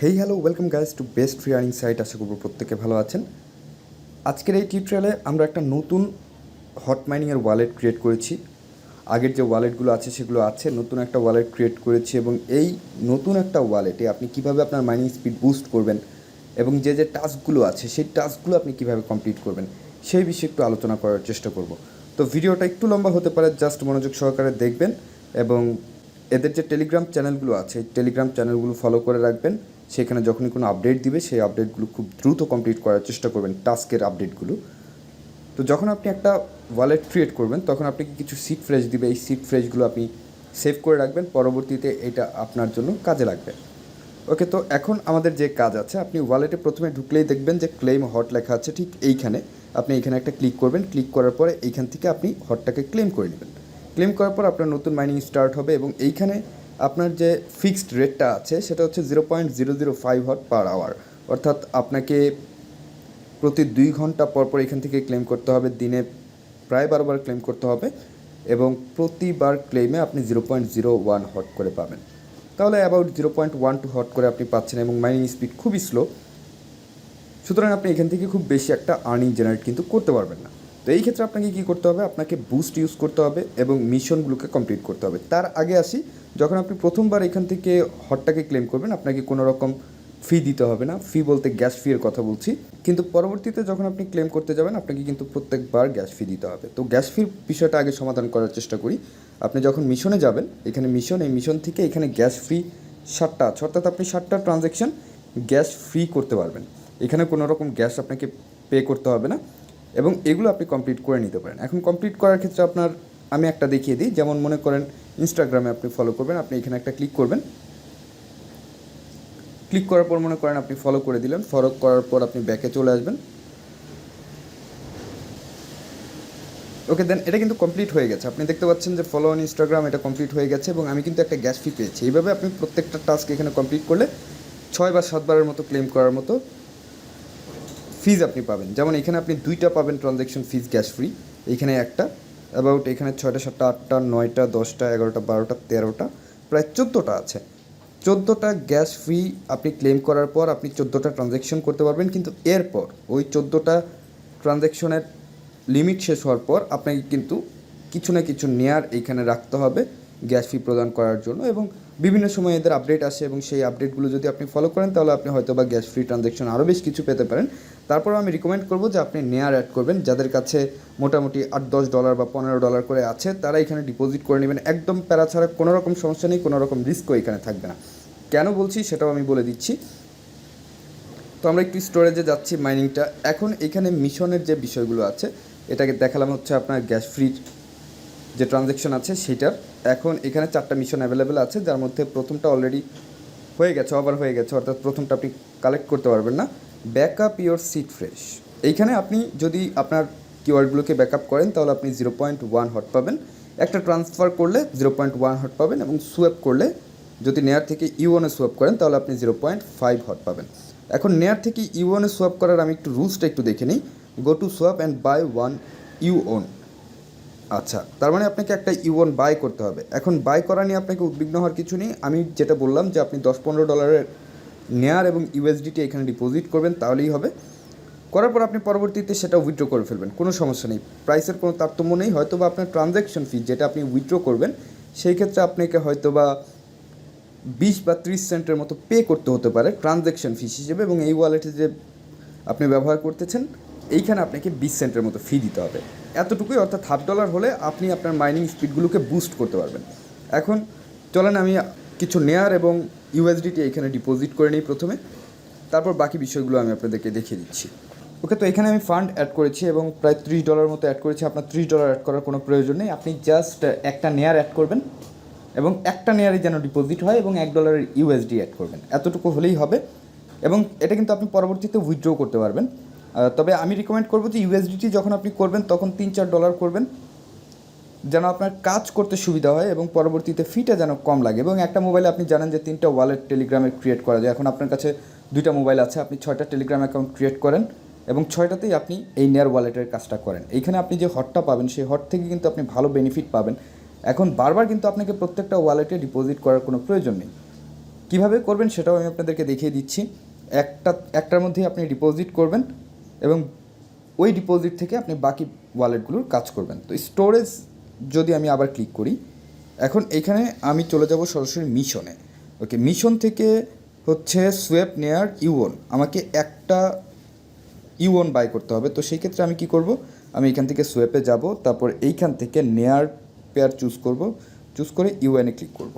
Hey hello welcome guys to best free earning site. আশা করব প্রত্যেকে ভালো আছেন। আজকের এই টিউটোরিয়ালে আমরা একটা নতুন হট মাইনিংয়ের ওয়ালেট ক্রিয়েট করেছি। আগের যে ওয়ালেটগুলো আছে সেগুলো আছে, নতুন একটা ওয়ালেট ক্রিয়েট করেছি এবং এই নতুন একটা ওয়ালেটে আপনি কীভাবে আপনার মাইনিং স্পিড বুস্ট করবেন এবং যে যে টাস্কগুলো আছে সেই টাস্কগুলো আপনি কীভাবে কমপ্লিট করবেন সেই বিষয়ে একটু আলোচনা করার চেষ্টা করব। তো ভিডিওটা একটু লম্বা হতে পারে, জাস্ট মনোযোগ সহকারে দেখবেন এবং এদের যে টেলিগ্রাম চ্যানেলগুলো আছে এই টেলিগ্রাম চ্যানেলগুলো ফলো করে রাখবেন। সেখানে যখনই কোনো আপডেট দিবে সেই আপডেটগুলো খুব দ্রুত কমপ্লিট করার চেষ্টা করবেন, টাস্কের আপডেটগুলো। তো যখন আপনি একটা ওয়ালেট ক্রিয়েট করবেন তখন আপনাকে কিছু সিড ফ্রেজ দিবে, এই সিড ফ্রেজগুলো আপনি সেভ করে রাখবেন, পরবর্তীতে এটা আপনার জন্য কাজে লাগবে। ওকে, তো এখন আমাদের যে কাজ আছে, আপনি ওয়ালেটে প্রথমে ঢুকলেই দেখবেন যে ক্লেম হট লেখা আছে ঠিক এইখানে। আপনি এইখানে একটা ক্লিক করবেন, ক্লিক করার পরে এইখান থেকে আপনি হটটাকে ক্লেম করে নেবেন। ক্লেম করার পর আপনার নতুন মাইনিং স্টার্ট হবে এবং এইখানে আপনার যে ফিক্সড রেটটা আছে সেটা হচ্ছে 0.005 হট পার আওয়ার, অর্থাৎ আপনাকে প্রতি 2 ঘন্টা পর পর এখান থেকে ক্লেম করতে হবে। দিনে প্রায় 12 বার ক্লেম করতে হবে এবং প্রতিবার ক্লেমে আপনি 0.01 হট করে পাবেন। তাহলে অ্যাবাউট 0.12 হট করে আপনি পাচ্ছেন এবং মাইনিং স্পিড খুবই স্লো। সুতরাং আপনি এখান থেকে খুব বেশি একটা আর্নিং জেনারেট কিন্তু করতে পারবেন না। তো এই ক্ষেত্রে আপনাকে কী করতে হবে, আপনাকে বুস্ট ইউজ করতে হবে এবং মিশনগুলোকে কমপ্লিট করতে হবে। তার আগে আসি, যখন আপনি প্রথমবার এখান থেকে হটটাকে ক্লেম করবেন আপনাকে কোনো রকম ফি দিতে হবে না। ফি বলতে গ্যাস ফির কথা বলছি, কিন্তু পরবর্তীতে যখন আপনি ক্লেম করতে যাবেন আপনাকে কিন্তু প্রত্যেকবার গ্যাস ফি দিতে হবে। তো গ্যাস ফির বিষয়টা আগে সমাধান করার চেষ্টা করি। আপনি যখন মিশনে যাবেন, এখানে মিশন, এই মিশন থেকে এখানে গ্যাস ফ্রি 7টা আছে, অর্থাৎ আপনি 7টা ট্রানজ্যাকশন গ্যাস ফ্রি করতে পারবেন। এখানে কোনো রকম গ্যাস আপনাকে পে করতে হবে না এবং এগুলো আপনি কমপ্লিট করে নিতে পারেন। এখন কমপ্লিট করার ক্ষেত্রে আপনার আমি একটা দেখিয়ে দিই। যেমন মনে করেন ইনস্টাগ্রামে আপনি ফলো করবেন, আপনি এখানে একটা ক্লিক করবেন। ক্লিক করার পর মনে করেন আপনি ফলো করে দিলেন, ফলো করার পর আপনি ব্যাকে চলে আসবেন। ওকে, দেন এটা কিন্তু কমপ্লিট হয়ে গেছে। আপনি দেখতে পাচ্ছেন যে ফলো অন ইনস্টাগ্রাম, এটা কমপ্লিট হয়ে গেছে এবং আমি কিন্তু একটা গ্যাস ফি পেয়েছি। এইভাবে আপনি প্রত্যেকটা টাস্ক এখানে কমপ্লিট করলে 6 বা 7 বারের মতো ক্লেম করার মতো ফিজ আপনি পাবেন। যেমন এখানে আপনি 2টা পাবেন ট্রানজ্যাকশন ফিজ গ্যাস ফ্রি, এইখানে একটা, অ্যাবাউট এখানে 6টা 7টা 8টা 9টা 10টা 11টা 12টা 13টা, প্রায় 14টা আছে। 14টা গ্যাস ফ্রি আপনি ক্লেম করার পর আপনি 14টা ট্রানজ্যাকশন করতে পারবেন, কিন্তু এরপর ওই 14টা ট্রানজ্যাকশনের লিমিট শেষ হওয়ার পর আপনাকে কিন্তু কিছু না কিছু নেয়ার এইখানে রাখতে হবে গ্যাস ফি প্রদান করার জন্য। এবং বিভিন্ন সময় এদের আপডেট আসে এবং সেই আপডেটগুলো যদি আপনি ফলো করেন তাহলে আপনি হয়তো বা গ্যাস ফ্রি ট্রানজ্যাকশন আরও বেশ কিছু পেতে পারেন। তারপরও আমি রিকমেন্ড করবো যে আপনি নেয়ার অ্যাড করবেন। যাদের কাছে মোটামুটি $8-10 বা $15 করে আছে তারা এখানে ডিপোজিট করে নেবেন, একদম প্যারা ছাড়া, কোনো রকম সমস্যা নেই, কোনো রকম রিস্কও এখানে থাকবে না। কেন বলছি সেটাও আমি বলে দিচ্ছি। তো আমরা একটু স্টোরেজে যাচ্ছি মাইনিংটা। এখন এখানে মিশনের যে বিষয়গুলো আছে এটাকে দেখালাম হচ্ছে আপনার গ্যাস ফ্রির যে ট্রানজ্যাকশন আছে সেটার। এখন এখানে 4টা মিশন অ্যাভেলেবেল আছে, যার মধ্যে প্রথমটা অলরেডি হয়ে গেছে, ওভার হয়ে গেছে, অর্থাৎ প্রথমটা আপনি কালেক্ট করতে পারবেন না। ব্যাকআপ ইওর সিড ফ্রেশ, এইখানে আপনি যদি আপনার কিওয়ার্ডগুলোকে ব্যাকআপ করেন তাহলে আপনি 0.1 হট পাবেন। একটা ট্রান্সফার করলে 0.1 হট পাবেন এবং সোয়াপ করলে, যদি নেয়ার থেকে ইউওনে সোয়াপ করেন তাহলে আপনি 0.5 হট পাবেন। এখন নেয়ার থেকে ইউওনে সোয়াপ করার আমি একটু রুলসটা একটু দেখে নিই। Go to swap and buy 1 ইউওন। আচ্ছা, তার মানে আপনাকে একটা ইউওন বাই করতে হবে। এখন বাই করা নিয়ে আপনাকে উদ্বিগ্ন হওয়ার কিছু নেই। আমি যেটা বললাম যে আপনি $10-15 নেয়ার এবং ইউএসডিটি এখানে ডিপোজিট করবেন, তাহলেই হবে। করার পর আপনি পরবর্তীতে সেটা উইথড্র করে ফেলবেন, কোনো সমস্যা নেই, প্রাইসের কোনো তারতম্য নেই। হয়তো বা আপনার ট্রানজ্যাকশন ফি যেটা আপনি উইথড্র করবেন সেই ক্ষেত্রে আপনাকে হয়তো বা 20 বা 30 সেন্টের মতো পে করতে হতে পারে ট্রানজ্যাকশন ফি হিসেবে, এবং এই ওয়ালেটে যে আপনি ব্যবহার করতেছেন এইখানে আপনাকে 20 সেন্টের মতো ফি দিতে হবে। এতটুকুই, অর্থাৎ $1/2 হলে আপনি আপনার মাইনিং স্পিডগুলোকে বুস্ট করতে পারবেন। এখন চলেন আমি কিছু নেয়ার এবং ইউএসডিটি এখানে ডিপোজিট করে নিই প্রথমে, তারপর বাকি বিষয়গুলো আমি আপনাদেরকে দেখিয়ে দিচ্ছি। ওকে, তো এখানে আমি ফান্ড অ্যাড করেছি এবং প্রায় $30 মতো অ্যাড করেছি। আপনার $30 অ্যাড করার কোনো প্রয়োজন নেই, আপনি জাস্ট একটা নেয়ার অ্যাড করবেন এবং একটা নেয়ারই যেন ডিপোজিট হয় এবং $1 ইউএসডি অ্যাড করবেন, এতটুকু হলেই হবে। এবং এটা কিন্তু আপনি পরবর্তীতে উইথড্র করতে পারবেন। তবে আমি রিকমেন্ড করবো যে ইউএসডিটি যখন আপনি করবেন তখন $3-4 করবেন, যেন আপনার কাজ করতে সুবিধা হয় এবং পরবর্তীতে ফিটা যেন কম লাগে। এবং একটা মোবাইলে আপনি জানেন যে 3টা ওয়ালেট টেলিগ্রামে ক্রিয়েট করা যায়। এখন আপনার কাছে 2টা মোবাইল আছে, আপনি 6টা টেলিগ্রাম অ্যাকাউন্ট ক্রিয়েট করেন এবং 6টাতেই আপনি এই নেয়ার ওয়ালেটের কাজটা করেন। এইখানে আপনি যে হটটা পাবেন সেই হট থেকে কিন্তু আপনি ভালো বেনিফিট পাবেন। এখন বারবার কিন্তু আপনাকে প্রত্যেকটা ওয়ালেটে ডিপোজিট করার কোনো প্রয়োজন নেই। কিভাবে করবেন সেটাও আমি আপনাদেরকে দেখিয়ে দিচ্ছি। একটার মধ্যেই আপনি ডিপোজিট করবেন এবং ওই ডিপোজিট থেকে আপনি বাকি ওয়ালেটগুলোর কাজ করবেন। তো স্টোরেজ যদি আমি আবার ক্লিক করি, এখন এখানে আমি চলে যাব সরাসরি মিশনে। ওকে, মিশন থেকে হচ্ছে সোয়েপ নেয়ার ইউওন, আমাকে একটা ইউওন বাই করতে হবে। তো সেই ক্ষেত্রে আমি কি করব, আমি এখান থেকে সোয়েপে যাব, তারপর এইখান থেকে নেয়ার পেয়ার চুজ করে ইউএনে ক্লিক করব।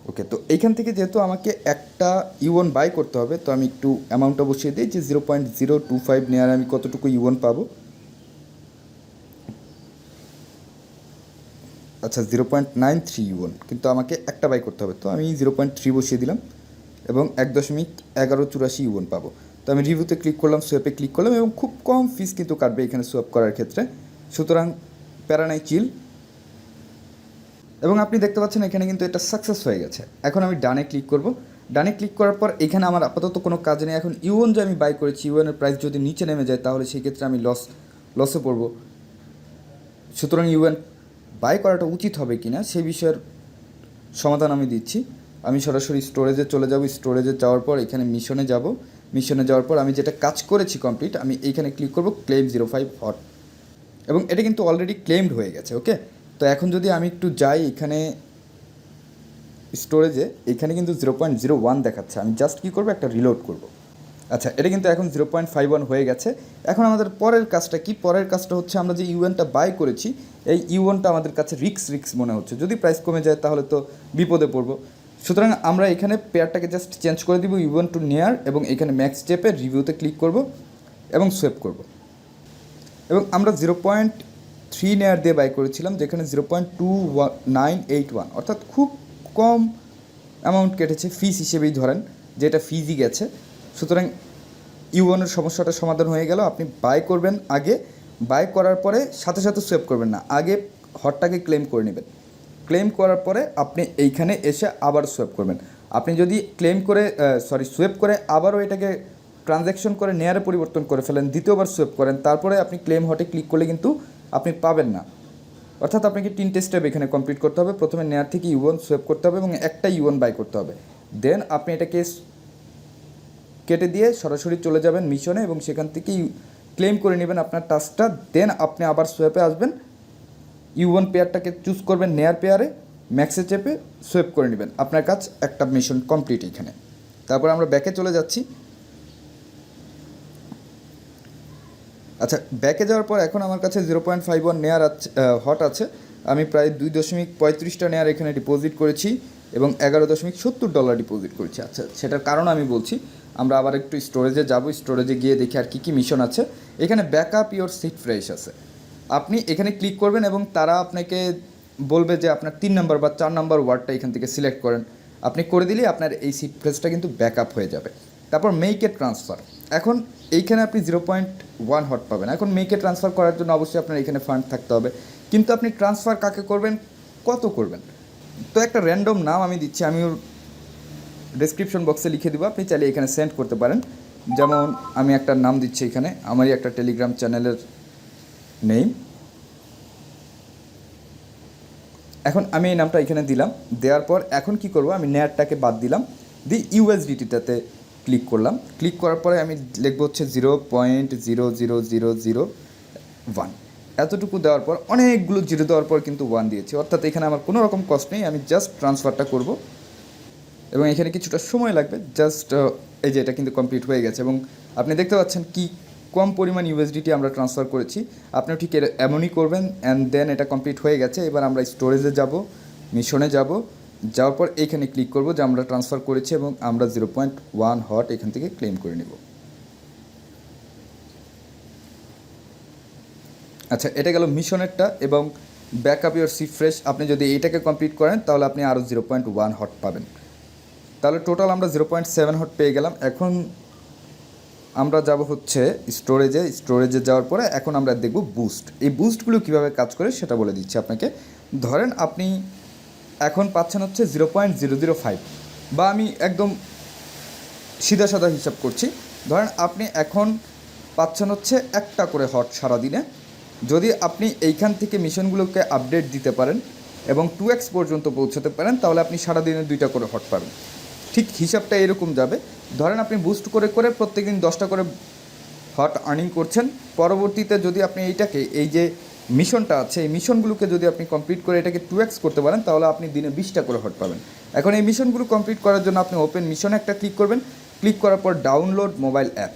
ওকে, তো এইখান থেকে যেহেতু আমাকে একটা ইউওন বাই করতে হবে, তো আমি একটু অ্যামাউন্টটা বসিয়ে দিই যে 0.025 নেয়ার আমি কতটুকু ইউওন পাবো। আচ্ছা, 0.93 ইউওন, কিন্তু আমাকে একটা বাই করতে হবে, তো আমি 0.3 বসিয়ে দিলাম এবং 1.1184 ইউওন পাবো। তো আমি রিভিউতে ক্লিক করলাম, সোয়াপে ক্লিক করলাম এবং খুব কম ফিস কিন্তু কাটবে এখানে সোয়াপ করার ক্ষেত্রে, সুতরাং প্যারা নাই, চিল। এবং আপনি দেখতে পাচ্ছেন এখানে কিন্তু এটা সাকসেস হয়ে গেছে। এখন আমি ডানে ক্লিক করব। ডানে ক্লিক করার পর এখানে আমার আপাতত কোনো কাজ নেই। এখন ইউওন যে আমি বাই করেছি, ইউওনের প্রাইস যদি নিচে নেমে যায় তাহলে সেই ক্ষেত্রে আমি লসে পড়ব। সুতরাং ইউএন বাই করাটা উচিত হবে কি না সেই বিষয়ের সমাধান আমি দিচ্ছি। আমি সরাসরি স্টোরেজে চলে যাব। স্টোরেজে যাওয়ার পর এখানে মিশনে যাব। মিশনে যাওয়ার পর আমি যেটা কাজ করেছি কমপ্লিট, আমি এইখানে ক্লিক করব ক্লেম 05 হট, এবং এটা কিন্তু অলরেডি ক্লেমড হয়ে গেছে। ওকে, তো এখন যদি আমি একটু যাই এখানে স্টোরেজে, এখানে কিন্তু 0.01 দেখাচ্ছে। আমি জাস্ট কী করবো, একটা রিলোড করব। আচ্ছা, এটা কিন্তু এখন 0.51 হয়ে গেছে। এখন আমাদের পরের কাজটা কি? পরের কাজটা হচ্ছে আমরা যে ইউএনটা বাই করেছি, এই ইউএনটা আমাদের কাছে রিক্স মনে হচ্ছে। যদি প্রাইস কমে যায় তাহলে তো বিপদে পড়বো। সুতরাং আমরা এখানে পেয়ারটাকে জাস্ট চেঞ্জ করে দিব ইউএন টু নেয়ার, এবং এখানে ম্যাক্স চেপে রিভিউতে ক্লিক করব এবং সোয়েপ করব। এবং আমরা 0.3 নেয়ার দিয়ে বাই করেছিলাম, যেখানে 0.2981, অর্থাৎ খুব কম অ্যামাউন্ট কেটেছে ফিস হিসেবেই ধরেন, যেটা ফিজই গেছে। সুতরাং ইউওনের সমস্যাটা সমাধান হয়ে গেল। আপনি বাই করবেন আগে, বাই করার পরে সাথে সাথে সোয়েপ করবেন না, আগে হটটাকে ক্লেম করে নেবেন। ক্লেম করার পরে আপনি এইখানে এসে আবার সোয়েপ করবেন। আপনি যদি সোয়েপ করে আবারও এটাকে ট্রানজ্যাকশন করে নেয়ারে পরিবর্তন করে ফেলেন, দ্বিতীয়বার সোয়েপ করেন, তারপরে আপনি ক্লেম হটে ক্লিক করলে কিন্তু আপনি পাবেন না। অর্থাৎ আপনাকে 3টে স্টেপ এখানে কমপ্লিট করতে হবে। প্রথমে নেয়ার থেকে ইউওন সোয়েপ করতে হবে এবং একটা ইউওন বাই করতে হবে। দেন আপনি এটাকে কেটে দিয়ে সরাসরি চলে যাবেন মিশনে এবং সেখান থেকেই ক্লেম করে নেবেন আপনার টাস্কটা। দেন আপনি আবার সোয়েপে আসবেন, ইউওন পেয়ারটাকে চুজ করবেন নেয়ার পেয়ারে, ম্যাক্সে চেপে সোয়েপ করে নেবেন। আপনার কাজ একটা মিশন কমপ্লিট এখানে। তারপর আমরা ব্যাকে চলে যাচ্ছি। আচ্ছা, ব্যাকে যাওয়ার পর এখন আমার কাছে 0.51 নেয়ার হট আছে। আমি প্রায় 2.35টা নেয়ার এখানে ডিপোজিট করেছি এবং $11.70 ডিপোজিট করেছি। আচ্ছা, সেটার কারণ আমি বলছি। আমরা আবার একটু স্টোরেজে যাব। স্টোরেজে গিয়ে দেখি আর কী মিশন আছে। এখানে ব্যাকআপ ইওর সিট ফ্রেশ আছে। আপনি এখানে ক্লিক করবেন এবং তারা আপনাকে বলবে যে আপনার 3 নম্বর বা 4 নম্বর ওয়ার্ডটা এখান থেকে সিলেক্ট করেন। আপনি করে দিলেই আপনার এই সিট ফ্রেশটা কিন্তু ব্যাকআপ হয়ে যাবে। তারপর মেক এ ট্রান্সফার। এখন এইখানে আপনি 0.1 হট পাবেন। এখন মেক এ ট্রান্সফার করার জন্য অবশ্যই আপনার এখানে ফান্ড থাকতে হবে, কিন্তু আপনি ট্রান্সফার কাকে করবেন, কত করবেন? তো একটা র্যান্ডম নাম আমি দিচ্ছি, আমি ওর ডেসক্রিপশন বক্সে লিখে দেবো, আপনি চাইলে এখানে সেন্ড করতে পারেন। যেমন আমি একটা নাম দিচ্ছি এখানে, আমারই একটা টেলিগ্রাম চ্যানেলের নেম। এখন আমি এই নামটা এখানে দিলাম। দেওয়ার পর এখন কি করব, আমি নেয়ারটাকে বাদ দিলাম, দিয়ে ইউএসডিটিটাতে ক্লিক করলাম। ক্লিক করার পরে আমি লিখবো হচ্ছে 0.00001। এতটুকু দেওয়ার পর অনেকগুলো জিরো দেওয়ার পর কিন্তু 1 দিয়েছি, অর্থাৎ এখানে আমার কোনো রকম কস্ট নেই। আমি জাস্ট ট্রান্সফারটা করব এবং এখানে কিছুটা সময় লাগবে। জাস্ট এই যে এটা কিন্তু কমপ্লিট হয়ে গেছে এবং আপনি দেখতে পাচ্ছেন কি কম পরিমাণ ইউএসডিটি আমরা ট্রান্সফার করেছি। আপনিও ঠিক এমনই করবেন। অ্যান্ড দেন এটা কমপ্লিট হয়ে গেছে। এবার আমরা স্টোরেজে যাব, মিশনে যাব। যাওয়ার পর এইখানে ক্লিক করব যে আমরা ট্রান্সফার করেছি এবং আমরা 0.1 হট এখান থেকে ক্লেম করে নেব। আচ্ছা, এটা গেল মিশনেরটা এবং ব্যাকআপ ইওর সিট ফ্রেশ। আপনি যদি এইটাকে কমপ্লিট করেন তাহলে আপনি আরও 0.1 হট পাবেন। তাহলে টোটাল আমরা 0.7 হট পেয়ে গেলাম। এখন আমরা যাব হচ্ছে স্টোরেজে যাওয়ার পরে এখন আমরা দেখব বুস্ট। এই বুস্টগুলো কীভাবে কাজ করে সেটা বলে দিচ্ছি আপনাকে। ধরেন আপনি এখন পাচ্ছেন হচ্ছে 0.005, বা আমি একদম সিধা হিসাব করছি। ধরেন আপনি এখন পাচ্ছেন হচ্ছে একটা করে হট সারাদিনে। যদি আপনি এইখান থেকে মিশনগুলোকে আপডেট দিতে পারেন এবং 2x পর্যন্ত পৌঁছাতে পারেন তাহলে আপনি সারাদিনে 2টা করে হট পাবেন। ঠিক হিসাবটা এরকম যাবে, ধরেন আপনি বুস্ট করে করে প্রত্যেকদিন 10টা করে হট আর্নিং করছেন, পরবর্তীতে যদি আপনি এইটাকে এই যে মিশনটা আছে এই মিশনগুলোকে যদি আপনি কমপ্লিট করে এটাকে 2x করতে পারেন তাহলে আপনি দিনে 20টা করে হট পাবেন। এখন এই মিশনগুলো কমপ্লিট করার জন্য আপনি ওপেন মিশনে একটা ক্লিক করবেন, ক্লিক করার পর ডাউনলোড মোবাইল অ্যাপ।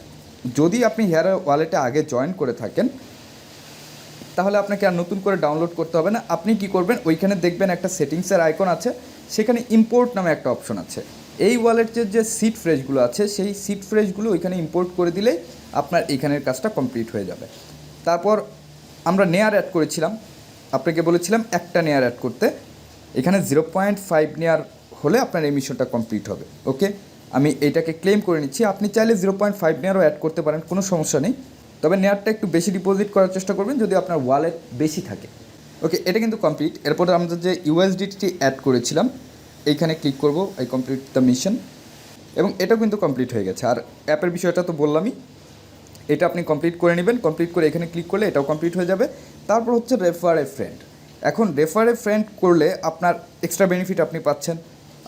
যদি আপনি হেয়ার ওয়ালেটে আগে জয়েন করে থাকেন তাহলে আপনাকে আর নতুন করে ডাউনলোড করতে হবে না। আপনি কি করবেন, ওইখানে দেখবেন একটা সেটিংসের আইকন আছে, সেখানে ইম্পোর্ট নামে একটা অপশন আছে। এই ওয়ালেটের যে সিড ফ্রেজগুলো আছে সেই সিড ফ্রেজগুলো ওইখানে ইম্পোর্ট করে দিলেই আপনার এইখানের কাজটা কমপ্লিট হয়ে যাবে। তারপর আমরা নেয়ার অ্যাড করেছিলাম, আপনাকে বলেছিলাম একটা নেয়ার অ্যাড করতে, এখানে 0.5 নেয়ার হলে আপনার এই মিশনটা কমপ্লিট হবে। ওকে, আমি এইটাকে ক্লেম করে নিচ্ছি। আপনি চাইলে 0.5 নেয়ারও অ্যাড করতে পারেন, কোনো সমস্যা নেই, তবে নেয়ারটা একটু বেশি ডিপোজিট করার চেষ্টা করবেন যদি আপনার ওয়ালেট বেশি থাকে। ওকে, এটা কিন্তু কমপ্লিট। এরপরে আমরা যে ইউএসডিটি অ্যাড করেছিলাম এইখানে ক্লিক করব, আই কমপ্লিট দ্য মিশন, এবং এটাও কিন্তু কমপ্লিট হয়ে গেছে। আর অ্যাপের বিষয়টা তো বললামই, এটা আপনি কমপ্লিট করে নেবেন। কমপ্লিট করে এখানে ক্লিক করলে এটাও কমপ্লিট হয়ে যাবে। তারপর হচ্ছে রেফার এ ফ্রেন্ড। এখন রেফার এ ফ্রেন্ড করলে আপনার এক্সট্রা বেনিফিট আপনি পাচ্ছেন,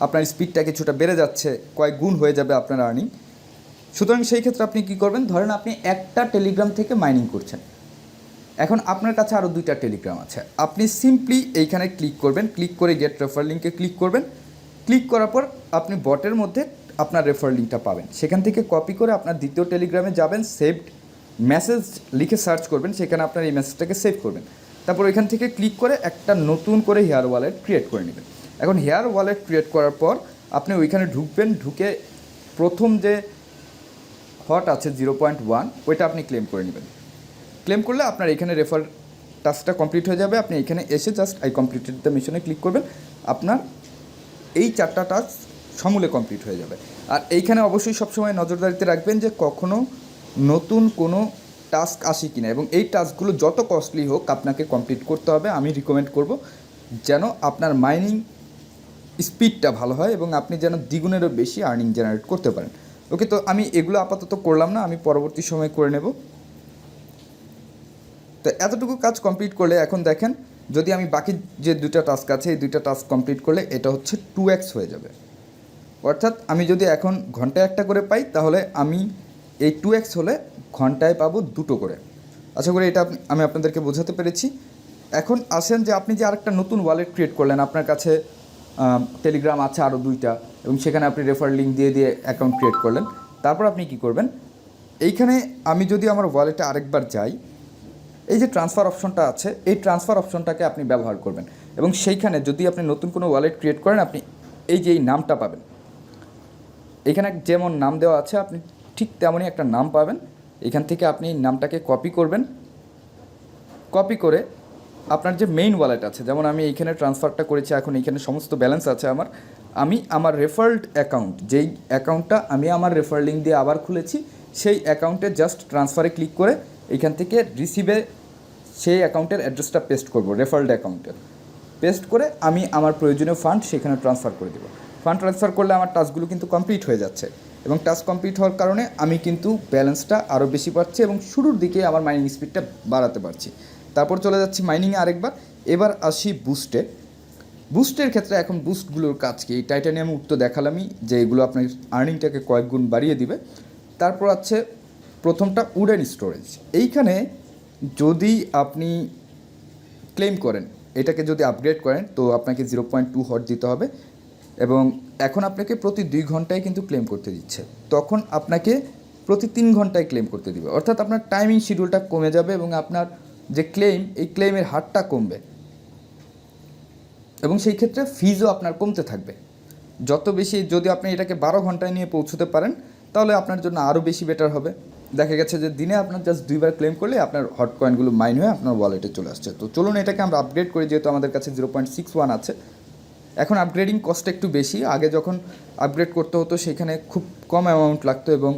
আপনার স্পিডটা কিছুটা বেড়ে যাচ্ছে, কয়েক গুণ হয়ে যাবে আপনার আর্নিং। সুতরাং সেই ক্ষেত্রে আপনি কী করবেন, ধরেন আপনি একটা টেলিগ্রাম থেকে মাইনিং করছেন, এখন আপনার কাছে আরও 2টা টেলিগ্রাম আছে, আপনি সিম্পলি এইখানে ক্লিক করবেন, ক্লিক করে গেট রেফার লিঙ্কে ক্লিক করবেন। ক্লিক করার পর আপনি বটের মধ্যে আপনার রেফার লিঙ্কটা পাবেন, সেখান থেকে কপি করে আপনার দ্বিতীয় টেলিগ্রামে যাবেন, সেভড মেসেজ লিখে সার্চ করবেন, সেখানে আপনার এই মেসেজটাকে সেভ করবেন। তারপর এখান থেকে ক্লিক করে একটা নতুন করে হেয়ার ওয়ালেট ক্রিয়েট করে নেবেন। এখন হেয়ার ওয়ালেট ক্রিয়েট করার পর আপনি ওইখানে ঢুকবেন, ঢুকে প্রথম যে হট আছে 0.1 ওইটা আপনি ক্লেম করে নেবেন। ক্লেম করলে আপনার এখানে রেফার টাস্কটা কমপ্লিট হয়ে যাবে। আপনি এখানে এসে জাস্ট আই কমপ্লিটেড দ্য মিশনে ক্লিক করবেন, আপনার এই 4টা টাস্ক সমূলে কমপ্লিট হয়ে যাবে। আর এইখানে অবশ্যই সবসময় নজরদারিতে রাখবেন যে কখনও নতুন কোনো টাস্ক আসে কিনা, এবং এই টাস্কগুলো যত কস্টলি হোক আপনাকে কমপ্লিট করতে হবে। আমি রিকমেন্ড করব যেন আপনার মাইনিং স্পিডটা ভালো হয় এবং আপনি যেন দ্বিগুণেরও বেশি আর্নিং জেনারেট করতে পারেন। ওকে, তো আমি এগুলো আপাতত করলাম না, আমি পরবর্তী সময় করে নেব। তো এতটুকু কাজ কমপ্লিট করলে এখন দেখেন, যদি আমি বাকি যে 2টা টাস্ক আছে এই 2টা টাস্ক কমপ্লিট করলে এটা হচ্ছে 2x হয়ে যাবে। অর্থাৎ আমি যদি এখন ঘন্টায় একটা করে পাই তাহলে আমি এই 2x হলে ঘন্টায় পাবো 2টো করে। আশা করি এটা আমি আপনাদেরকে বোঝাতে পেরেছি। এখন আসেন যে আপনি যে আরেকটা নতুন ওয়ালেট ক্রিয়েট করলেন, আপনার কাছে টেলিগ্রাম আছে আরও 2টা, এবং সেখানে আপনি রেফার লিঙ্ক দিয়ে দিয়ে অ্যাকাউন্ট ক্রিয়েট করলেন। তারপর আপনি কি করবেন, এইখানে আমি যদি আমার ওয়ালেটে আরেকবার যাই, এই যে ট্রান্সফার অপশনটা আছে এই ট্রান্সফার অপশনটাকে আপনি ব্যবহার করবেন, এবং সেইখানে যদি আপনি নতুন কোনো ওয়ালেট ক্রিয়েট করেন আপনি এই যে এই নামটা পাবেন, এখানে যেমন নাম দেওয়া আছে আপনি ঠিক তেমনই একটা নাম পাবেন। এখান থেকে আপনি নামটাকে কপি করবেন, কপি করে আপনার যে মেইন ওয়ালেট আছে, যেমন আমি এইখানে ট্রান্সফারটা করেছি, এখন এইখানে সমস্ত ব্যালেন্স আছে আমি আমার রেফার্ড অ্যাকাউন্ট, যেই অ্যাকাউন্টটা আমি আমার রেফার লিঙ্ক দিয়ে আবার খুলেছি সেই অ্যাকাউন্টে জাস্ট ট্রান্সফারে ক্লিক করে এখান থেকে রিসিভে সেই অ্যাকাউন্টের অ্যাড্রেসটা পেস্ট করব, রেফারেড অ্যাকাউন্টের পেস্ট করে আমি আমার প্রয়োজনীয় ফান্ড সেখানে ট্রান্সফার করে দেবো। ফান্ড ট্রান্সফার করলে আমার টাস্কগুলো কিন্তু কমপ্লিট হয়ে যাচ্ছে, এবং টাস্ক কমপ্লিট হওয়ার কারণে আমি কিন্তু ব্যালেন্সটা আরও বেশি পাচ্ছি এবং শুরুর দিকে আমার মাইনিং স্পিডটা বাড়াতে পারছি। তারপর চলে যাচ্ছি মাইনিংয়ে আরেকবার। এবার আসি বুস্টে। বুস্টের ক্ষেত্রে এখন বুস্টগুলোর কাজ কি, টাইটানিয়াম উঠ তো দেখালামই যে এগুলো আপনার আর্নিংটাকে কয়েক গুণ বাড়িয়ে দিবে। তারপর আছে প্রথমটা উডেন স্টোরেজ। এইখানে যদি আপনি ক্লেম করেন, এটাকে যদি আপগ্রেড করেন তো আপনাকে 0.2 হট দিতে হবে, এবং এখন আপনাকে প্রতি 2 ঘন্টায় কিন্তু ক্লেম করতে দিচ্ছে, তখন আপনাকে প্রতি 3 ঘন্টায় ক্লেম করতে দিবে। অর্থাৎ আপনার টাইমিং শিডিউলটা কমে যাবে এবং আপনার যে ক্লেম এই ক্লেমের হারটা কমবে, এবং সেই ক্ষেত্রে ফিজও আপনার কমতে থাকবে। যত বেশি যদি আপনি এটাকে 12 ঘন্টায় নিয়ে পৌঁছতে পারেন তাহলে আপনার জন্য আরও বেশি বেটার হবে। দেখা গেছে যে দিনে আপনার জাস্ট 2বার ক্লেম করলে আপনার হট কয়েনগুলো মাইন হয়ে আপনার ওয়ালেটে চলে আসছে। তো চলুন এটাকে আমরা আপগ্রেড করি, যেহেতু আমাদের কাছে 0.61 আছে। এখন আপগ্রেডিং কস্ট একটু বেশি, আগে যখন আপগ্রেড করতে হতো সেখানে খুব কম অ্যামাউন্ট লাগতো এবং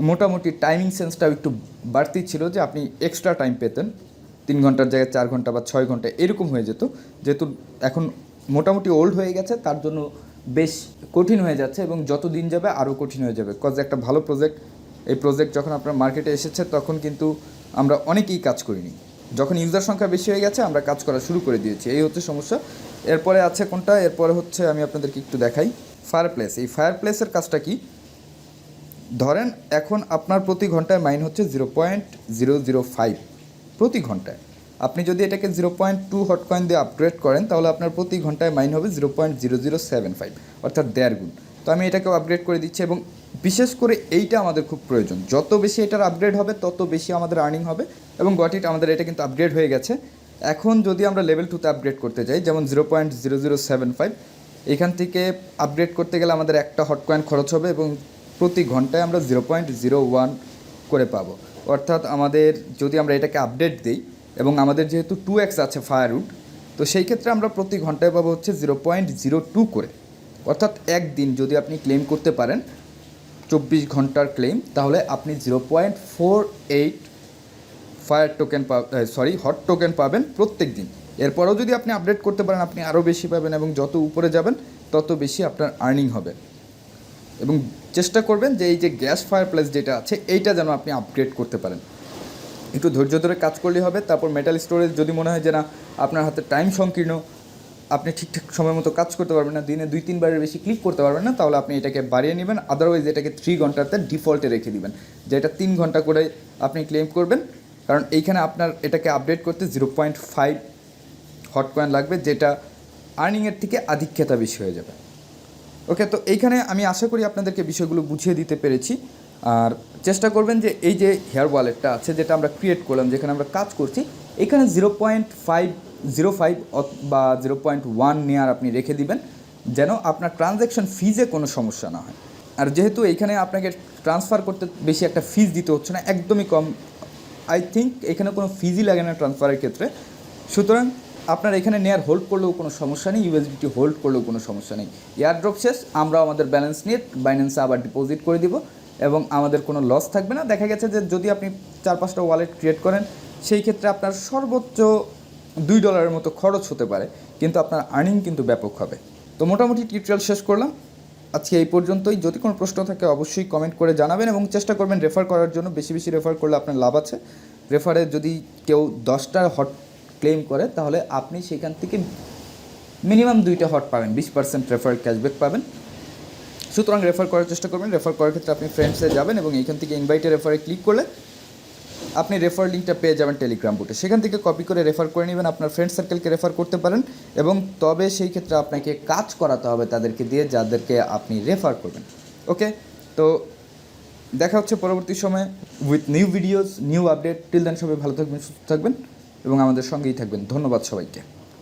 মোটামুটি টাইমিং সেন্সটাও একটু বাড়তি ছিল, যে আপনি এক্সট্রা টাইম পেতেন, 3 ঘন্টার জায়গায় 4 ঘন্টা বা 6 ঘন্টা এরকম হয়ে যেত। যেহেতু এখন মোটামুটি ওল্ড হয়ে গেছে তার জন্য বেশ কঠিন হয়ে যাচ্ছে, এবং যত দিন যাবে আরও কঠিন হয়ে যাবে। কজ একটা ভালো প্রজেক্ট, এই প্রজেক্ট যখন আপনার মার্কেটে এসেছে তখন কিন্তু আমরা অনেকেই কাজ করিনি, যখন ইউজার সংখ্যা বেশি হয়ে গেছে আমরা কাজ করা শুরু করে দিয়েছি, এই হচ্ছে সমস্যা। এরপরে আছে কোনটা, এরপরে হচ্ছে আমি আপনাদেরকে একটু দেখাই। ফায়ারপ্লেস, এই ফায়ারপ্লেসের কাজটা কি, ধরেন এখন আপনার প্রতি ঘন্টায় মাইন হচ্ছে 0.005 প্রতি ঘন্টায়। আপনি যদি এটাকে 0.2 হট কয়েন দিয়ে আপগ্রেড করেন তাহলে আপনার প্রতি ঘন্টায় মাইন হবে 0.0075, অর্থাৎ 1.5 গুণ। তো আমি এটাকেও আপগ্রেড করে দিচ্ছি, এবং বিশেষ করে এইটা আমাদের খুব প্রয়োজন। যত বেশি এটার আপগ্রেড হবে তত বেশি আমাদের আর্নিং হবে, এবং গট ইট, আমাদের এটা কিন্তু আপগ্রেড হয়ে গেছে। এখন যদি আমরা লেভেল 2তে আপগ্রেড করতে যাই, যেমন 0.0075, এখান থেকে আপগ্রেড করতে গেলে আমাদের একটা হট কয়েন খরচ হবে, এবং প্রতি ঘন্টায় আমরা 0.01 করে পাবো। অর্থাৎ আমাদের যদি আমরা এটাকে আপডেট দিই, এবং আমাদের যেহেতু 2x আছে ফায়ারউড, তো সেই ক্ষেত্রে আমরা প্রতি ঘন্টায় পাবো হচ্ছে 0.02 করে। অর্থাৎ একদিন যদি আপনি ক্লেম করতে পারেন 24 ঘন্টার ক্লেম, তাহলে আপনি 0.48 ফায়ার টোকেন হট টোকেন পাবেন প্রত্যেক দিন। এরপরেও যদি আপনি আপডেট করতে পারেন আপনি আরও বেশি পাবেন, এবং যত উপরে যাবেন তত বেশি আপনার আর্নিং হবে। এবং চেষ্টা করবেন যে এই যে গ্যাস ফায়ারপ্লেস যেটা আছে এইটা যেন আপনি আপগ্রেড করতে পারেন। একটু ধৈর্য ধরে কাজ করলেই হবে। তারপর মেটাল স্টোরেজ যদি মনে হয় যে না আপনার হাতে টাইম সংকীর্ণ, আপনি ঠিকঠাক সময় মতো কাজ করতে পারবেন না, দিনে 2-3 বারের বেশি ক্লিক করতে পারবেন না, তাহলে আপনি এটাকে বাড়িয়ে নেবেন। আদারওয়াইজ এটাকে 3 ঘন্টাতে ডিফল্টে রেখে দিবেন, যেটা 3 ঘন্টা করে আপনি ক্লেম করবেন। কারণ এইখানে আপনার এটাকে আপডেট করতে 0.5 হট কয়েন লাগবে, যেটা আর্নিংয়ের থেকে আধিক্যতা বেশি হয়ে যাবে। ওকে, তো এইখানে আমি আশা করি আপনাদেরকে বিষয়গুলো বুঝিয়ে দিতে পেরেছি। আর চেষ্টা করবেন যে এই যে হেয়ার ওয়ালেটটা আছে যেটা আমরা ক্রিয়েট করলাম, যেখানে আমরা কাজ করছি, এখানে 0.505 বা 0.1 নেয়ার আপনি রেখে দিবেন, যেন আপনার ট্রানজ্যাকশন ফিজে কোনো সমস্যা না হয়। আর যেহেতু এইখানে আপনাকে ট্রান্সফার করতে বেশি একটা ফিজ দিতে হচ্ছে না, একদমই কম, আই থিঙ্ক এখানে কোনো ফিজই লাগে না ট্রান্সফারের ক্ষেত্রে। সুতরাং আপনার এখানে নেয়ার হোল্ড করলেও কোনো সমস্যা নেই, ইউএসডিটি হোল্ড করলেও কোনো সমস্যা নেই। এয়ারড্রপ শেষ, আমরা আমাদের ব্যালেন্স নিয়ে বাইন্যান্সে আবার ডিপোজিট করে দিব, এবং আমাদের কোনো লস থাকবে না। দেখা গেছে যে যদি আপনি 4-5টা ওয়ালেট ক্রিয়েট করেন, সেই ক্ষেত্রে আপনার সর্বোচ্চ $2 মতো খরচ হতে পারে, কিন্তু আপনার আর্নিং কিন্তু ব্যাপক হবে। তো মোটামুটি টিউটোরিয়াল শেষ করলাম আজকে এই পর্যন্তই। যদি কোনো প্রশ্ন থাকে অবশ্যই কমেন্ট করে জানাবেন, এবং চেষ্টা করবেন রেফার করার জন্য। বেশি বেশি রেফার করলে আপনার লাভ আছে। রেফারে যদি কেউ 10টা হট ক্লেম করে তাহলে আপনি সেখান থেকে মিনিমাম 2টা হট পাবেন, 20% রেফার ক্যাশব্যাক পাবেন। সুতরাং রেফার করার চেষ্টা করবেন। রেফার করার ক্ষেত্রে আপনি ফ্রেন্ডসে যাবেন, এবং এইখান থেকে ইনভাইটে রেফারে ক্লিক করলে আপনি রেফার লিঙ্কটা পেয়ে যাবেন টেলিগ্রাম বুটে। সেখান থেকে কপি করে রেফার করে নেবেন, আপনার ফ্রেন্ড সার্কেলকে রেফার করতে পারেন, এবং তবে সেই ক্ষেত্রে আপনাকে কাজ করাতে হবে তাদেরকে দিয়ে, যাদেরকে আপনি রেফার করবেন। ওকে, তো দেখা হচ্ছে পরবর্তী সময়ে with new videos, new update. Till then সবাই ভালো থাকবেন, সুস্থ থাকবেন, এবং আমাদের সঙ্গেই থাকবেন। ধন্যবাদ সবাইকে।